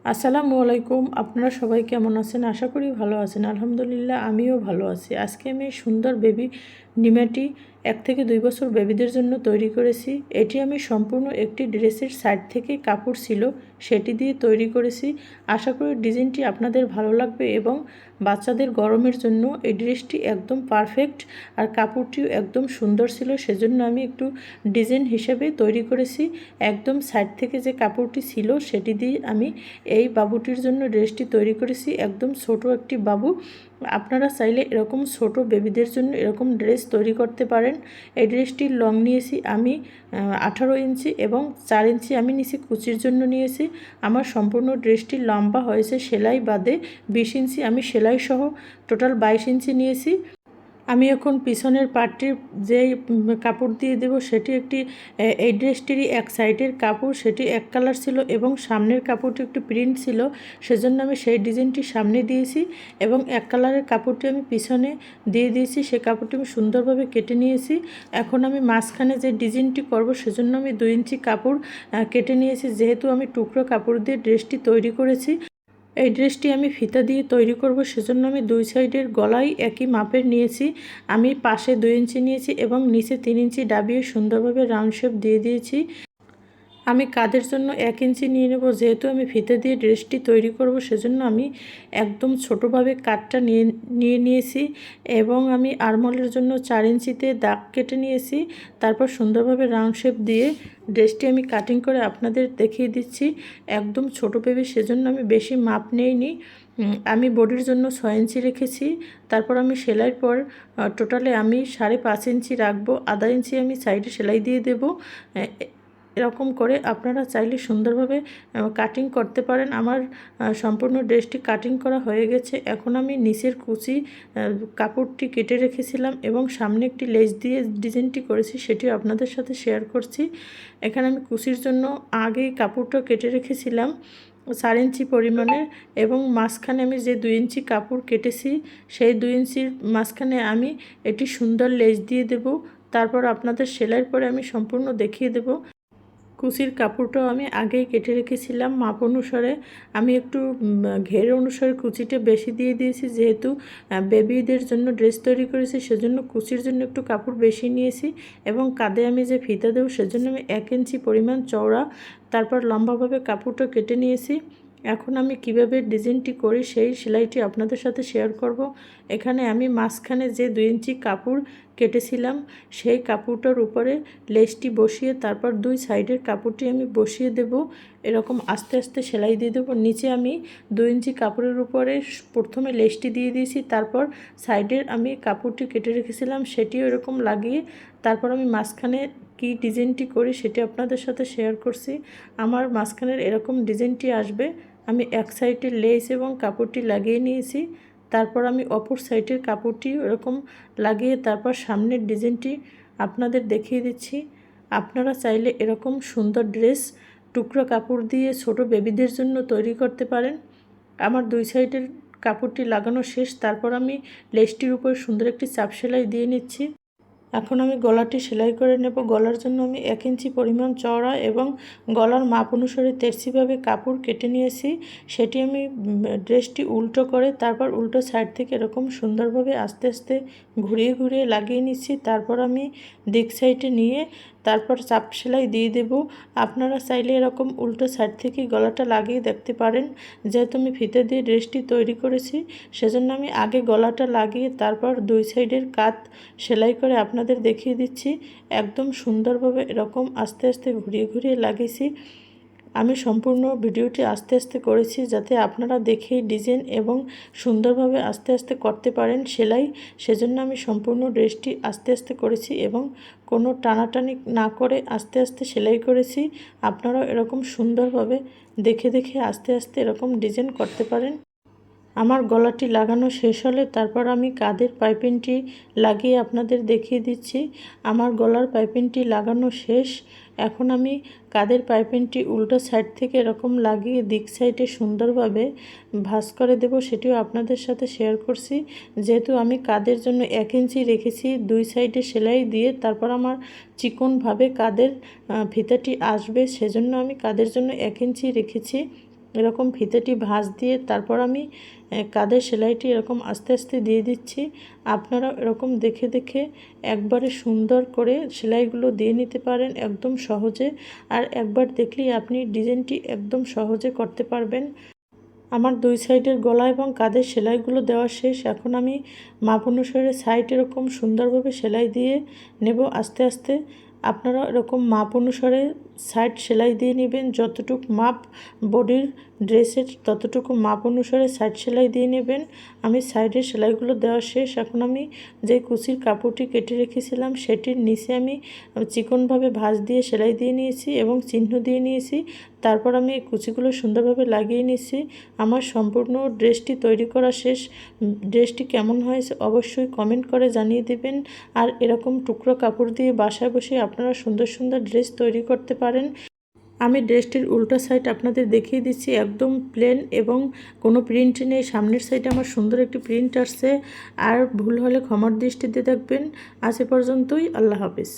আসসালামু আলাইকুম। আপনারা সবাই কেমন আছেন? আশা করি ভালো আছেন। আলহামদুলিল্লাহ আমিও ভালো আছি। আজকে আমি সুন্দর বেবি নিমাটি 1 থেকে 2 বছর বেবিদের জন্য তৈরি করেছি। এটি আমি সম্পূর্ণ একটি ড্রেসের সাইড থেকে কাপড় ছিল সেটি দিয়ে তৈরি করেছি। আশা করি ডিজাইনটি আপনাদের ভালো লাগবে এবং বাচ্চাদের গরমের জন্য এই ড্রেসটি একদম পারফেক্ট। আর কাপড়টিও একদম সুন্দর ছিল, সেজন্য আমি একটু ডিজাইন হিসেবে তৈরি করেছি। একদম সাইড থেকে যে কাপড়টি ছিল সেটি দিয়ে আমি এই বাবুটির জন্য ড্রেসটি তৈরি করেছি। একদম ছোট একটি বাবু, আপনারা চাইলে এরকম ছোট বেবিদের জন্য এরকম ড্রেস তৈরি করতে পারেন। এই ড্রেসটির লং নিয়েছি আমি 18 ইঞ্চি এবং 4 ইঞ্চি আমি নিয়েছি কুচির জন্য নিয়েছি। আমার সম্পূর্ণ ড্রেসটির লম্বা হয়েছে সেলাই বাদে 20 ইঞ্চি, আমি সেলাই সহ টোটাল 22 ইঞ্চি নিয়েছি। আমি এখন পিছনের পার্টটির যে কাপড় দিয়ে দেব সেটি একটি এই ড্রেসটিরই এক সাইডের কাপড়, সেটি এক কালার ছিল এবং সামনের কাপড়টি একটু প্রিন্ট ছিল, সেজন্য আমি সেই ডিজাইনটি সামনে দিয়েছি এবং এক কালারের কাপড়টি আমি পিছনে দিয়ে দিয়েছি। সেই কাপড়টি আমি সুন্দরভাবে কেটে নিয়েছি। এখন আমি মাঝখানে যে ডিজাইনটি করব সেজন্য আমি 2 ইঞ্চি কাপড় কেটে নিয়েছি। যেহেতু আমি টুকরো কাপড় দিয়ে ড্রেসটি তৈরি করেছি, এই ড্রেসটি আমি ফিতা দিয়ে তৈরি করব, সেজন্য আমি 2 সাইডের গলায় একই মাপের নিয়েছি। আমি পাশে 2 ইঞ্চি নিয়েছি এবং নিচে 3 ইঞ্চি ডাবিয়ে সুন্দরভাবে রাউন্ড শেপ দিয়ে দিয়েছি। আমি কাঁধের জন্য 1 ইঞ্চি নিয়ে নেব। যেহেতু আমি ফিতে দিয়ে ড্রেসটি তৈরি করব সেজন্য আমি একদম ছোটোভাবে কাটটা নিয়েছি এবং আমি আরমোলের জন্য 4 ইঞ্চিতে দাগ কেটে নিয়েছি। তারপর সুন্দরভাবে রাউন্ড শেপ দিয়ে ড্রেসটি আমি কাটিং করে আপনাদের দেখিয়ে দিচ্ছি। একদম ছোটো বেবি, সেজন্য আমি বেশি মাপ নেইনি। আমি বডির জন্য 6 ইঞ্চি রেখেছি। তারপর আমি সেলাইয়ের পর টোটালে আমি 5.5 ইঞ্চি রাখবো। আধা ইঞ্চি আমি সাইডে সেলাই দিয়ে দেব। এরকম করে আপনারা চাইলে সুন্দরভাবে কাটিং করতে পারেন। আমার সম্পূর্ণ ড্রেসটি কাটিং করা হয়ে গেছে। এখন আমি নিচের কুচি কাপড়টি কেটে রেখেছিলাম এবং সামনে একটি লেস দিয়ে ডিজাইনটি করেছি, সেটিও আপনাদের সাথে শেয়ার করছি। এখানে আমি কুচির জন্য আগেই কাপড়টা কেটে রেখেছিলাম 4 ইঞ্চি পরিমাণের এবং মাঝখানে আমি যে 2 ইঞ্চি কাপড় কেটেছি সেই 2 ইঞ্চির মাঝখানে আমি এটি সুন্দর লেস দিয়ে দেব। তারপর আপনাদের সেলাইয়ের পরে আমি সম্পূর্ণ দেখিয়ে দেব। কুচির কাপড়টাও আমি আগেই কেটে রেখেছিলাম মাপ অনুসারে। আমি একটু ঘের অনুসারে কুচিটা বেশি দিয়ে দিয়েছি, যেহেতু বেবিদের জন্য ড্রেস তৈরি করেছি সেজন্য কুচির জন্য একটু কাপড় বেশি নিয়েছি। এবং কাঁধে আমি যে ফিতা দেবো সেজন্য আমি 1 ইঞ্চি পরিমাণ চওড়া তারপর লম্বাভাবে কাপড়টা কেটে নিয়েছি। এখন আমি কিভাবে ডিজাইনটি করি সেই সেলাইটি আপনাদের সাথে শেয়ার করব। এখানে আমি মাঝখানে যে 2 ইঞ্চি কাপড় কেটেছিলাম সেই কাপড়টার উপরে লেসটি বসিয়ে তারপর 2 সাইডের কাপড়টি আমি বসিয়ে দেব। এরকম আস্তে আস্তে সেলাই দিয়ে দেবো। নিচে আমি 2 ইঞ্চি কাপড়ের উপরে প্রথমে লেসটি দিয়ে দিয়েছি, তারপর সাইডের আমি কাপড়টি কেটে রেখেছিলাম সেটিও এরকম লাগিয়ে তারপর আমি মাঝখানে কি ডিজাইনটি করি সেটি আপনাদের সাথে শেয়ার করছি। আমার মাঝখানের এরকম ডিজাইনটি আসবে। আমি এক সাইডে লেস এবং কাপড়টি লাগিয়ে নিয়েছি, তারপর আমি অপর সাইডের কাপড়টি এরকম লাগিয়ে তারপর সামনের ডিজাইনটি আপনাদের দেখিয়ে দিচ্ছি। আপনারা চাইলে এরকম সুন্দর ড্রেস টুকরো কাপড় দিয়ে ছোট বেবিদের জন্য তৈরি করতে পারেন। আমার 2 সাইডের কাপড়টি লাগানো শেষ, তারপর আমি লেসটির উপর সুন্দর একটি চাপ সেলাই দিয়ে নিচ্ছি। এখন আমি গলাটি সেলাই করে নেব। গলার জন্য আমি 1 ইঞ্চি পরিমাণ চওড়া এবং গলার মাপ অনুসারে তেরছিভাবে কাপড় কেটে নিয়েছি। সেটি আমি ড্রেসটি উল্টো করে তারপর উল্টো সাইড থেকে এরকম সুন্দরভাবে আস্তে আস্তে ঘুরিয়ে ঘুরিয়ে লাগিয়ে নিচ্ছি। তারপর আমি দিক সাইডে নিয়ে তারপর চাপ সেলাই দিয়ে দেব। আপনারা চাইলে এরকম উল্টো সাইড থেকে গলাটা লাগিয়ে দেখতে পারেন। যেহেতু আমি ফিতে দিয়ে ড্রেসটি তৈরি করেছি সেজন্য আমি আগে গলাটা লাগিয়ে তারপর 2 সাইডের কাত সেলাই করে আপনাদের দেখিয়ে দিচ্ছি। একদম সুন্দরভাবে এরকম আস্তে আস্তে ঘুরিয়ে ঘুরিয়ে লাগিয়েছি। আমি সম্পূর্ণ ভিডিওটি আস্তে আস্তে করেছি যাতে আপনারা দেখে ডিজাইন এবং সুন্দরভাবে আস্তে আস্তে করতে পারেন সেলাই। সেজন্য আমি সম্পূর্ণ ড্রেসটি আস্তে আস্তে করেছি এবং কোনো টানাটানি না করে আস্তে আস্তে সেলাই করেছি। আপনারাও এরকম সুন্দরভাবে দেখে দেখে আস্তে আস্তে এরকম ডিজাইন করতে পারেন। আমার গলাটি লাগানো শেষ হলে তারপর আমি কাঁধের পাইপিংটি লাগিয়ে আপনাদের দেখিয়ে দিচ্ছি। আমার গলার পাইপিংটি লাগানো শেষ। এখন আমি কাঁধের পাইপিংটি উল্টো সাইড থেকে এরকম লাগিয়ে দিক সাইডে সুন্দরভাবে ভাঁজ করে দেব, সেটিও আপনাদের সাথে শেয়ার করছি। যেহেতু আমি কাঁধের জন্য 1 ইঞ্চি রেখেছি 2 সাইডে সেলাই দিয়ে, তারপর আমার চিকনভাবে কাঁধের ফিতাটি আসবে সেজন্য আমি কাঁধের জন্য 1 ইঞ্চি রেখেছি। এরকম ফিতেটি ভাঁজ দিয়ে তারপর আমি কাঁধের সেলাইটি এরকম আস্তে আস্তে দিয়ে দিচ্ছি। আপনারা এরকম দেখে দেখে একবারে সুন্দর করে সেলাইগুলো দিয়ে নিতে পারেন একদম সহজে। আর একবার দেখলেই আপনি ডিজাইনটি একদম সহজে করতে পারবেন। আমার দুই সাইডের গলা এবং কাঁধের সেলাইগুলো দেওয়া শেষ। এখন আমি মাপ অনুসারে সাইড এরকম সুন্দরভাবে সেলাই দিয়ে নেব আস্তে আস্তে। আপনারা এরকম মাপ অনুসারে সাইড সেলাই দিয়ে নেবেন, যতটুকু মাপ বডির ড্রেসের ততটুকু মাপ অনুসারে সাইড সেলাই দিয়ে নেবেন। আমি সাইডের সেলাইগুলো দেওয়া শেষ। এখন আমি যে কুচির কাপড়টি কেটে রেখেছিলাম সেটির নিচে আমি চিকনভাবে ভাঁজ দিয়ে সেলাই দিয়ে নিয়েছি এবং চিহ্ন দিয়ে নিয়েছি। তারপর আমি এই কুচিগুলো সুন্দরভাবে লাগিয়ে নিয়েছি। আমার সম্পূর্ণ ড্রেসটি তৈরি করা শেষ। ড্রেসটি কেমন হয়েছে অবশ্যই কমেন্ট করে জানিয়ে দেবেন। আর এরকম টুকরো কাপড় দিয়ে বাসায় বসে আপনারা সুন্দর সুন্দর ড্রেস তৈরি করতে পারেন। আমি ড্রেসটির উল্টা সাইড আপনাদের দেখিয়ে দিচ্ছি, একদম প্লেন এবং কোনো প্রিন্ট নেই। সামনের সাইডে আমার সুন্দর একটি প্রিন্ট আসছে। আর ভুল হলে ক্ষমার দৃষ্টিতে দেখবেন। আজ এ পর্যন্তই, আল্লাহ হাফেজ।